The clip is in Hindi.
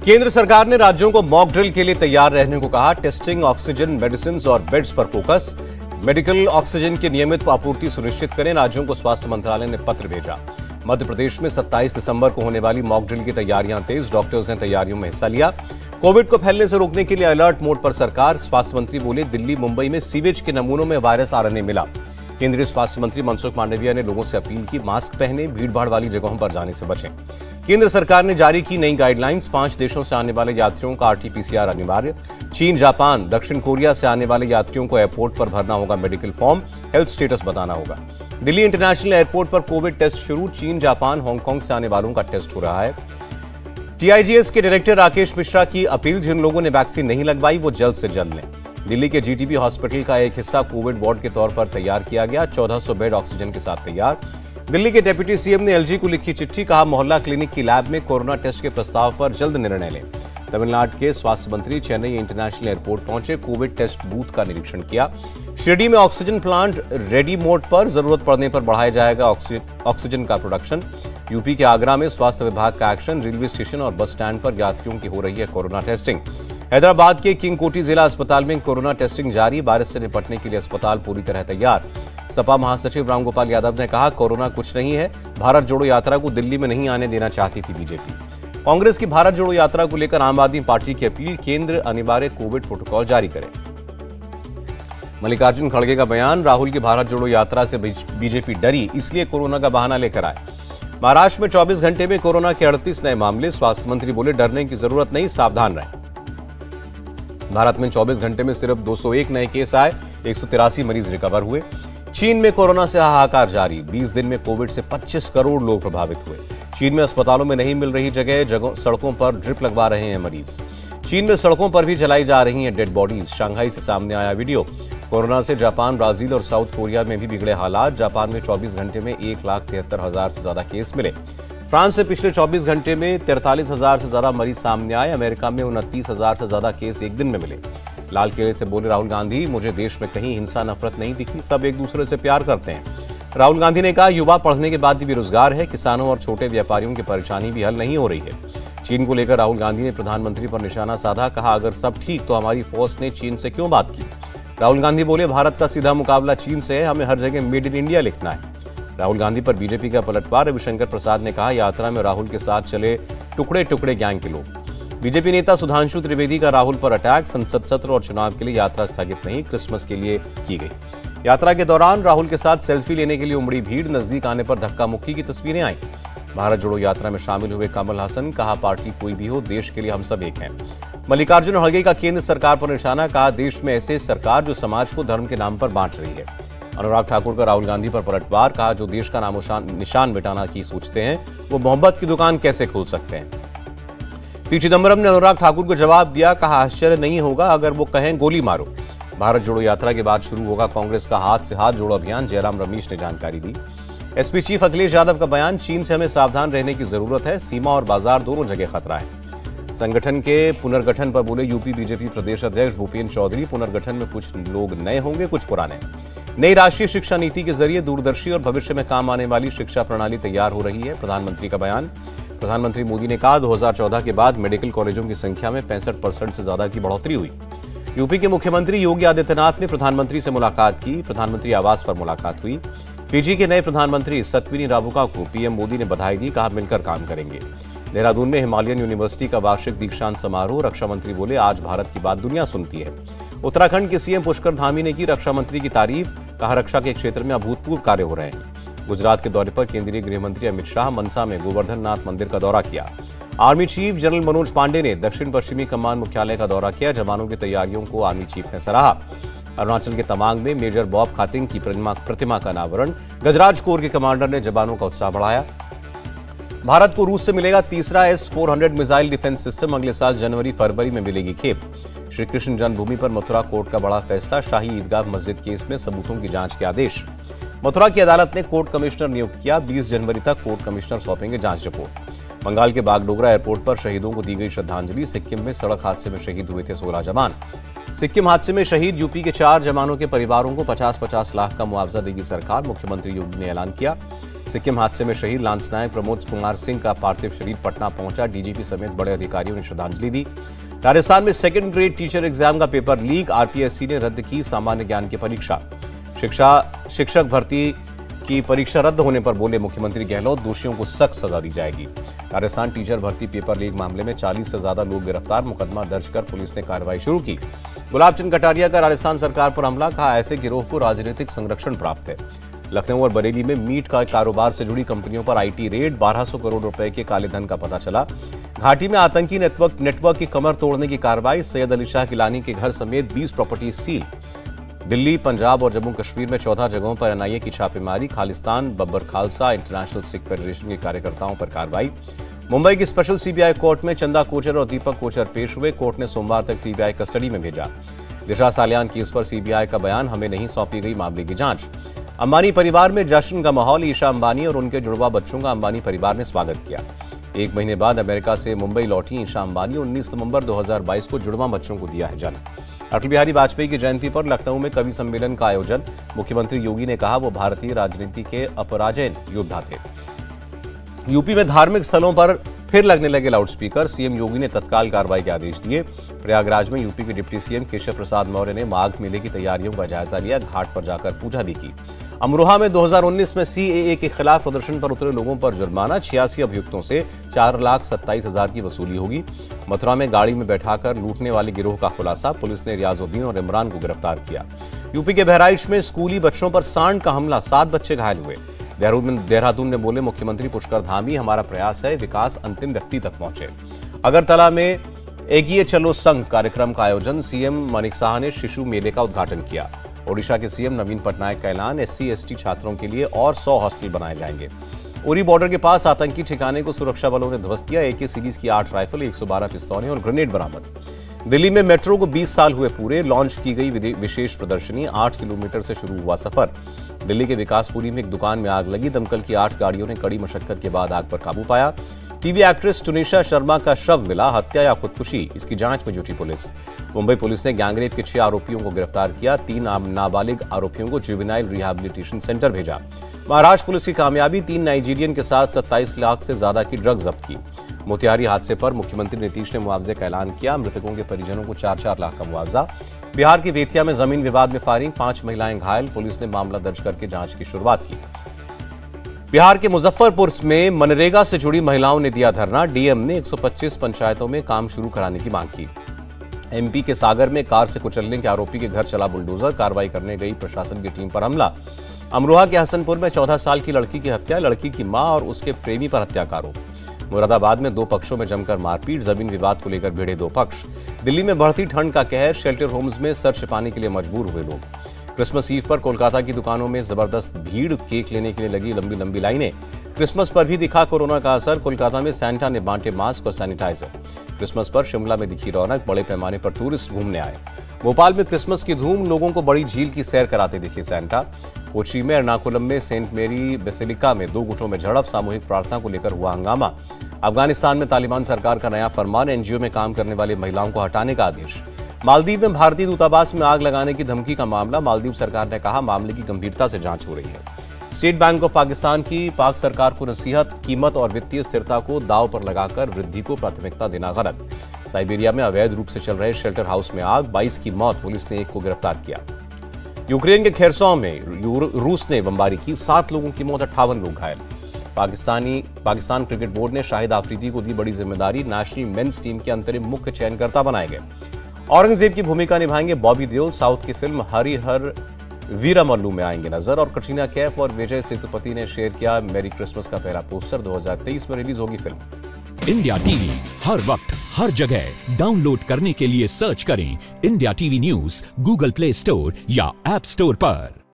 केंद्र सरकार ने राज्यों को मॉक ड्रिल के लिए तैयार रहने को कहा। टेस्टिंग, ऑक्सीजन, मेडिसिन और बेड्स पर फोकस। मेडिकल ऑक्सीजन की नियमित आपूर्ति सुनिश्चित करें, राज्यों को स्वास्थ्य मंत्रालय ने पत्र भेजा। मध्य प्रदेश में 27 दिसंबर को होने वाली मॉक ड्रिल की तैयारियां तेज, डॉक्टर्स ने तैयारियों में हिस्सा लिया। कोविड को फैलने से रोकने के लिए अलर्ट मोड पर सरकार। स्वास्थ्य मंत्री बोले, दिल्ली मुंबई में सीवेज के नमूनों में वायरस आरएनए मिला। केंद्रीय स्वास्थ्य मंत्री मनसुख मांडविया ने लोगों से अपील की, मास्क पहने, भीड़भाड़ वाली जगहों पर जाने से बचें। केंद्र सरकार ने जारी की नई गाइडलाइंस, 5 देशों से आने वाले यात्रियों का आरटी-पीसीआर अनिवार्य। चीन, जापान, दक्षिण कोरिया से आने वाले यात्रियों को एयरपोर्ट पर भरना होगा मेडिकल फॉर्म, हेल्थ स्टेटस बताना होगा। दिल्ली इंटरनेशनल एयरपोर्ट पर कोविड टेस्ट शुरू। चीन, जापान, हांगकांग से आने वालों का टेस्ट हो रहा है। टीआईजीएस के डायरेक्टर राकेश मिश्रा की अपील, जिन लोगों ने वैक्सीन नहीं लगवाई वो जल्द से जल्द लें। दिल्ली के जीटीबी हॉस्पिटल का एक हिस्सा कोविड वार्ड के तौर पर तैयार किया गया, 1400 बेड ऑक्सीजन के साथ तैयार। दिल्ली के डिप्टी सीएम ने एलजी को लिखी चिट्ठी, कहा मोहल्ला क्लिनिक की लैब में कोरोना टेस्ट के प्रस्ताव पर जल्द निर्णय लें। तमिलनाडु के स्वास्थ्य मंत्री चेन्नई इंटरनेशनल एयरपोर्ट पहुंचे, कोविड टेस्ट बूथ का निरीक्षण किया। शिरडी में ऑक्सीजन प्लांट रेडी मोड पर, जरूरत पड़ने पर बढ़ाया जाएगा ऑक्सीजन का प्रोडक्शन। यूपी के आगरा में स्वास्थ्य विभाग का एक्शन, रेलवे स्टेशन और बस स्टैंड पर यात्रियों की हो रही है कोरोना टेस्टिंग। हैदराबाद के किंग कोटी जिला अस्पताल में कोरोना टेस्टिंग जारी, वायरस से निपटने के लिए अस्पताल पूरी तरह तैयार। सपा महासचिव रामगोपाल यादव ने कहा, कोरोना कुछ नहीं है, भारत जोड़ो यात्रा को दिल्ली में नहीं आने देना चाहती थी बीजेपी। कांग्रेस की भारत जोड़ो यात्रा को लेकर आम आदमी पार्टी की अपील, केंद्र अनिवार्य कोविड प्रोटोकॉल जारी करे। मल्लिकार्जुन खड़गे का बयान, राहुल की भारत जोड़ो यात्रा से बीजेपी डरी, इसलिए कोरोना का बहाना लेकर आए। महाराष्ट्र में 24 घंटे में कोरोना के 38 नए मामले, स्वास्थ्य मंत्री बोले डरने की जरूरत नहीं, सावधान रहें। भारत में 24 घंटे में सिर्फ 201 नए केस आए, 183 मरीज रिकवर हुए। चीन में कोरोना से हाहाकार जारी, 20 दिन में कोविड से 25 करोड़ लोग प्रभावित हुए। चीन में अस्पतालों में नहीं मिल रही जगह, सड़कों पर ड्रिप लगवा रहे हैं मरीज। चीन में सड़कों पर भी जलाई जा रही हैं डेड बॉडीज। शंघाई से सामने आया वीडियो, कोरोना से जापान, ब्राजील और साउथ कोरिया में भी बिगड़े हालात। जापान में 24 घंटे में 1,73,000 से ज्यादा केस मिले। फ्रांस से पिछले 24 घंटे में 43,000 से ज्यादा मरीज सामने आए। अमेरिका में 29,000 से ज्यादा केस एक दिन में मिले। लाल किले से बोले राहुल गांधी, मुझे देश में कहीं हिंसा नफरत नहीं दिखी, सब एक दूसरे से प्यार करते हैं। राहुल गांधी ने कहा, युवा पढ़ने के बाद भी बेरोजगार है, किसानों और छोटे व्यापारियों की परेशानी भी हल नहीं हो रही है। चीन को लेकर राहुल गांधी ने प्रधानमंत्री पर निशाना साधा, कहा अगर सब ठीक तो हमारी फौज ने चीन से क्यों बात की। राहुल गांधी बोले, भारत का सीधा मुकाबला चीन से है, हमें हर जगह मेड इन इंडिया लिखना है। राहुल गांधी पर बीजेपी का पलटवार, रविशंकर प्रसाद ने कहा, यात्रा में राहुल के साथ चले टुकड़े टुकड़े गैंग के लोग। बीजेपी नेता सुधांशु त्रिवेदी का राहुल पर अटैक, संसद सत्र और चुनाव के लिए यात्रा स्थगित नहीं, क्रिसमस के लिए की गई। यात्रा के दौरान राहुल के साथ सेल्फी लेने के लिए उमड़ी भीड़, नजदीक आने पर धक्का मुक्की की तस्वीरें आई। भारत जोड़ो यात्रा में शामिल हुए कमल हसन, कहा पार्टी कोई भी हो, देश के लिए हम सब एक हैं। मल्लिकार्जुन खड़गे का केंद्र सरकार पर निशाना, कहा देश में ऐसे सरकार जो समाज को धर्म के नाम पर बांट रही है। अनुराग ठाकुर का राहुल गांधी पर पलटवार, कहा जो देश का नामो निशान मिटाना की सोचते हैं वो मोहब्बत की दुकान कैसे खोल सकते हैं। पी चिदंबरम ने अनुराग ठाकुर को जवाब दिया, कहा आश्चर्य नहीं होगा अगर वो कहें गोली मारो। भारत जोड़ो यात्रा के बाद शुरू होगा कांग्रेस का हाथ से हाथ जोड़ो अभियान, जयराम रमेश ने जानकारी दी। एसपी चीफ अखिलेश यादव का बयान, चीन से हमें सावधान रहने की जरूरत है, सीमा और बाजार दोनों जगह खतरा है। संगठन के पुनर्गठन पर बोले यूपी बीजेपी प्रदेश अध्यक्ष भूपेन्द्र चौधरी, पुनर्गठन में कुछ लोग नए होंगे, कुछ पुराने। नई राष्ट्रीय शिक्षा नीति के जरिए दूरदर्शी और भविष्य में काम आने वाली शिक्षा प्रणाली तैयार हो रही है, प्रधानमंत्री का बयान। प्रधानमंत्री मोदी ने कहा 2014 के बाद मेडिकल कॉलेजों की संख्या में 65% से ज्यादा की बढ़ोतरी हुई। यूपी के मुख्यमंत्री योगी आदित्यनाथ ने प्रधानमंत्री से मुलाकात की, प्रधानमंत्री आवास पर मुलाकात हुई। फिजी के नए प्रधानमंत्री सतवीनी राबुका को पीएम मोदी ने बधाई दी, कहा मिलकर काम करेंगे। देहरादून में हिमालयन यूनिवर्सिटी का वार्षिक दीक्षांत समारोह, रक्षा मंत्री बोले आज भारत की बात दुनिया सुनती है। उत्तराखंड के सीएम पुष्कर धामी ने की रक्षा मंत्री की तारीफ, कहा रक्षा के क्षेत्र में अभूतपूर्व कार्य हो रहे हैं। गुजरात के दौरे पर केंद्रीय गृह मंत्री अमित शाह मनसा में गोवर्धन नाथ मंदिर का दौरा किया। Army chief general Manoj Pande ने दक्षिण पश्चिमी कमान मुख्यालय का दौरा किया, जवानों की तैयारियों को आर्मी चीफ ने सराहा। अरुणाचल के तवांग में मेजर बॉब खातिंग की प्रतिमा का अनावरण, गजराज कोर के कमांडर ने जवानों का उत्साह बढ़ाया। भारत को रूस से मिलेगा तीसरा S-400 मिसाइल डिफेंस सिस्टम, अगले साल जनवरी फरवरी में मिलेगी खेप। श्री कृष्ण जन्मभूमि पर मथुरा कोर्ट का बड़ा फैसला, शाही ईदगाह मस्जिद केस में सबूतों की जांच के आदेश। मथुरा की अदालत ने कोर्ट कमिश्नर नियुक्त किया, 20 जनवरी तक कोर्ट कमिश्नर सौंपेंगे जांच रिपोर्ट। बंगाल के बागडोगरा एयरपोर्ट पर शहीदों को दी गई श्रद्धांजलि, सिक्किम में सड़क हादसे में शहीद हुए थे 16 जवान। सिक्किम हादसे में शहीद यूपी के 4 जवानों के परिवारों को 50-50 लाख का मुआवजा देगी सरकार, मुख्यमंत्री योगी ने ऐलान किया। सिक्किम हादसे में शहीद लांस नायक प्रमोद कुमार सिंह का पार्थिव शरीर पटना पहुंचा। डीजीपी समेत बड़े अधिकारियों ने श्रद्धांजलि दी। राजस्थान में सेकेंड ग्रेड टीचर एग्जाम का पेपर लीक, आरपीएससी ने रद्द की सामान्य ज्ञान की परीक्षा। शिक्षक भर्ती की परीक्षा रद्द होने पर बोले मुख्यमंत्री गहलोत, दोषियों को सख्त सजा दी जाएगी। राजस्थान टीचर भर्ती पेपर लीक मामले में 40 से ज्यादा लोग गिरफ्तार, मुकदमा दर्ज कर पुलिस ने कार्रवाई शुरू की। गुलाब चंद कटारिया का राजस्थान सरकार पर हमला, कहा ऐसे गिरोह को राजनीतिक संरक्षण प्राप्त है। लखनऊ और बरेली में मीट का कारोबार से जुड़ी कंपनियों पर आईटी रेड, 1200 करोड़ रुपए के काले धन का पता चला। घाटी में आतंकी नेटवर्क की कमर तोड़ने की कार्रवाई, सैयद अली शाह गिलानी के घर समेत 20 प्रॉपर्टी सील। दिल्ली, पंजाब और जम्मू कश्मीर में 14 जगहों पर एनआईए की छापेमारी, खालिस्तान, बब्बर खालसा, इंटरनेशनल सिख फेडरेशन के कार्यकर्ताओं पर कार्रवाई। मुंबई की स्पेशल सीबीआई कोर्ट में चंदा कोचर और दीपक कोचर पेश हुए, कोर्ट ने सोमवार तक सीबीआई कस्टडी में भेजा। दिशा सालियान केस पर सीबीआई का बयान, हमें नहीं सौंपी गई मामले की जांच। अंबानी परिवार में जश्न का माहौल, ईशा अंबानी और उनके जुड़वा बच्चों का अंबानी परिवार ने स्वागत किया। एक महीने बाद अमेरिका से मुंबई लौटी ईशा अंबानी, 19 नवंबर 2022 को जुड़वा बच्चों को दिया है जन्म। अटल बिहारी वाजपेयी की जयंती पर लखनऊ में कवि सम्मेलन का आयोजन, मुख्यमंत्री योगी ने कहा वो भारतीय राजनीति के अपराजय योद्धा थे। यूपी में धार्मिक स्थलों पर फिर लगने लगे लाउडस्पीकर, सीएम योगी ने तत्काल कार्रवाई के आदेश दिए। प्रयागराज में यूपी के डिप्टी सीएम केशव प्रसाद मौर्य ने माघ मेले की तैयारियों का जायजा लिया, घाट पर जाकर पूजा भी की। अमरोहा में 2019 में सीएए के खिलाफ प्रदर्शन पर उतरे लोगों पर जुर्माना, 86 अभियुक्तों से 4,27,000 की वसूली होगी। मथुरा में गाड़ी में बैठाकर लूटने वाले गिरोह का खुलासा, पुलिस ने रियाजुद्दीन और इमरान को गिरफ्तार किया। यूपी के बहराइच में स्कूली बच्चों पर सांड का हमला, 7 बच्चे घायल हुए। देहरादून में बोले मुख्यमंत्री पुष्कर धामी, हमारा प्रयास है विकास अंतिम व्यक्ति तक पहुंचे। अगरतला में एगिए चलो संघ कार्यक्रम का आयोजन, सीएम मानिक साह ने शिशु मेले का उद्घाटन किया। ओडिशा के सीएम नवीन पटनायक का ऐलान, SC/ST छात्रों के लिए और 100 हॉस्टल बनाए जाएंगे। उरी बॉर्डर के पास आतंकी ठिकाने को सुरक्षा बलों ने ध्वस्त किया, AK सीरीज की 8 राइफल, 112 पिस्तौलें और ग्रेनेड बरामद। दिल्ली में मेट्रो को 20 साल हुए पूरे, लॉन्च की गई विशेष प्रदर्शनी, 8 किलोमीटर से शुरू हुआ सफर। दिल्ली के विकासपुरी में एक दुकान में आग लगी, दमकल की 8 गाड़ियों ने कड़ी मशक्कत के बाद आग पर काबू पाया। टीवी एक्ट्रेस टुनिशा शर्मा का शव मिला, हत्या या खुदकुशी, इसकी जांच में जुटी पुलिस। मुंबई पुलिस ने गैंगरेप के 6 आरोपियों को गिरफ्तार किया, 3 नाबालिग आरोपियों को जुवेनाइल रिहैबिलिटेशन सेंटर भेजा। महाराष्ट्र पुलिस की कामयाबी, 3 नाइजीरियन के साथ 27 लाख से ज्यादा की ड्रग जब्त की। मोतिहारी हादसे पर मुख्यमंत्री नीतीश ने मुआवजे का ऐलान किया, मृतकों के परिजनों को 4-4 लाख का मुआवजा। बिहार के बेतिया में जमीन विवाद में फायरिंग, 5 महिलाएं घायल, पुलिस ने मामला दर्ज करके जांच की शुरुआत की। बिहार के मुजफ्फरपुर में मनरेगा से जुड़ी महिलाओं ने दिया धरना, डीएम ने 125 पंचायतों में काम शुरू कराने की मांग की। एमपी के सागर में कार से कुचलने के आरोपी के घर चला बुलडोजर, कार्रवाई करने गई प्रशासन की टीम पर हमला। अमरोहा के हसनपुर में 14 साल की लड़की की हत्या, लड़की की मां और उसके प्रेमी पर हत्या का आरोप। मुरादाबाद में 2 पक्षों में जमकर मारपीट, जमीन विवाद को लेकर भिड़े 2 पक्ष। दिल्ली में बढ़ती ठंड का कहर, शेल्टर होम्स में सर छिपाने के लिए मजबूर हुए लोग। क्रिसमस ईव पर कोलकाता की दुकानों में जबरदस्त भीड़, केक लेने के लिए लगी लंबी लंबी लाइनें। क्रिसमस पर भी दिखा कोरोना का असर, कोलकाता में सैंटा ने बांटे मास्क और सैनिटाइजर। क्रिसमस पर शिमला में दिखी रौनक, बड़े पैमाने पर टूरिस्ट घूमने आए। भोपाल में क्रिसमस की धूम, लोगों को बड़ी झील की सैर कराते दिखे सैंटा। कोची में एर्नाकुलम में सेंट मेरी बेसिलिका में 2 गुटों में झड़प, सामूहिक प्रार्थना को लेकर हुआ हंगामा। अफगानिस्तान में तालिबान सरकार का नया फरमान, एनजीओ में काम करने वाले महिलाओं को हटाने का आदेश। मालदीव में भारतीय दूतावास में आग लगाने की धमकी का मामला, मालदीव सरकार ने कहा मामले की गंभीरता से जांच हो रही है। स्टेट बैंक ऑफ पाकिस्तान की पाक सरकार को नसीहत, कीमत और वित्तीय स्थिरता को दांव पर लगाकर वृद्धि को प्राथमिकता देना गलत। साइबेरिया में अवैध रूप से चल रहे शेल्टर हाउस में आग, 22 की मौत, पुलिस ने 1 को गिरफ्तार किया। यूक्रेन के खेरसॉ में रूस ने बमबारी की, 7 लोगों की मौत, 58 लोग घायल। पाकिस्तान क्रिकेट बोर्ड ने शाहिद आफरीदी को दी बड़ी जिम्मेदारी, नेशनल मेंस टीम के अंतरिम मुख्य चयनकर्ता बनाए गए। औरंगजेब की भूमिका निभाएंगे बॉबी देओल, साउथ की फिल्म हरिहर वीरमल्लू में आएंगे नजर। और कटरीना कैफ और विजय सेतुपति ने शेयर किया मैरी क्रिसमस का पहला पोस्टर, 2023 में रिलीज होगी फिल्म। इंडिया टीवी हर वक्त हर जगह डाउनलोड करने के लिए सर्च करें India TV news Google play store या ऐप स्टोर पर।